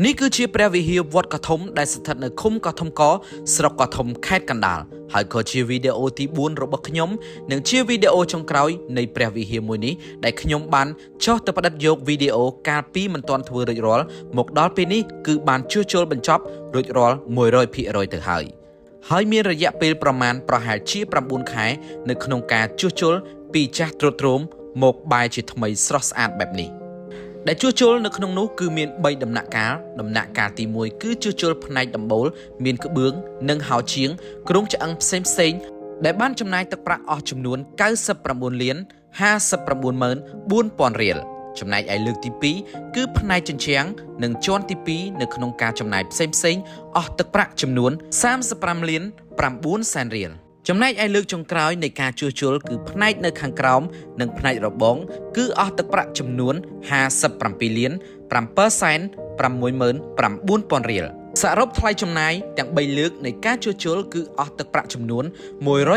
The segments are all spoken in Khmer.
នេះគឺជាព្រះវិហារវត្តកឋុំដែលស្ថិតនៅឃុំកឋុំកស្រុកកឋុំខេត្តកណ្ដាលហើយក៏ជាវីដេអូទី4របស់ខ្ញុំនិងជាវីដេអូចុងក្រោយនៃព្រះវិហារមួយនេះដែលខ្ញុំបានចុះទៅផ្ដិតយកវីដេអូកាលពីមិនទាន់ធ្វើរួចរាល់មកដល់ពេលនេះគឺបានជួសជុលបញ្ចប់រួចរាល់ 100% ទៅហើយមានរយៈពេលប្រហែលជា9ខែនៅក្នុងការជួសជុលពីចាស់ទ្រុឌទ្រោមមកបែរជាថ្មីស្រស់ស្អាតបែបនេះដែលជួសជុលនៅក្នុងនោះគឺមាន3ដំណាក់កាលទី1គឺជួសជុលផ្នែកដំបូលមានក្បឿងនិងហោជាងគ្រោងឆ្អឹងផ្សេងដែលបានចំណាយទឹកប្រាក់អស់ចំនួន 99 លាន 59,400,000 រៀលចំណែកឯលើកទី2គឺផ្នែកជញ្ជាំងនិងជាន់ទី2នៅក្នុងការចំណាយផ្សេងអស់ទឹកប្រាក់ចំនួន 35 លាន 900,000 រៀលចំណែកឯលើកចុងក្រោយនៃការជួសជុលគឺផ្នែកនៅខាងក្រោមនិងផ្នែករបងគឺអស់ទឹកប្រាក់ចំនួន 57 លាន 769,900 រៀលសរុបថ្លៃចំណាយទាំង3លើកនៃការជួសជុលគឺអស់ទឹកប្រាក់ចំនួន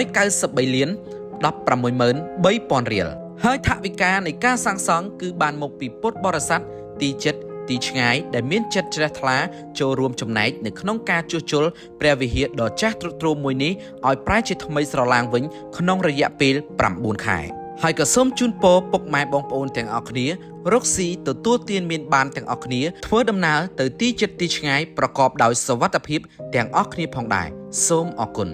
193 លាន 16,300,000 រៀលហើយថវិកានៃការសាងសង់គឺបានមកពីពុទ្ធបរិស័ទទីជិតទីឆ្ងាយដែលមានចិត្តជ្រះថ្លាចូលរួមចំណែកនៅក្នុងការជួសជុលព្រះវិហារដ៏ចាស់ទ្រុឌទ្រោមមួយនេះឲ្យប្រែជាថ្មីស្រឡាងវិញក្នុងរយៈពេល9ខែហើយក៏សូមជូនពរពុកម៉ែបងប្អូនទាំងអស់គ្នារកស៊ីទទួលទានមានបានទាំងអស់គ្នាធ្វើដំណើរទៅទីជិតទីឆ្ងាយប្រកបដោយសុវត្ថិភាពទាំងអស់គ្នាផងដែរសូមអរគុណ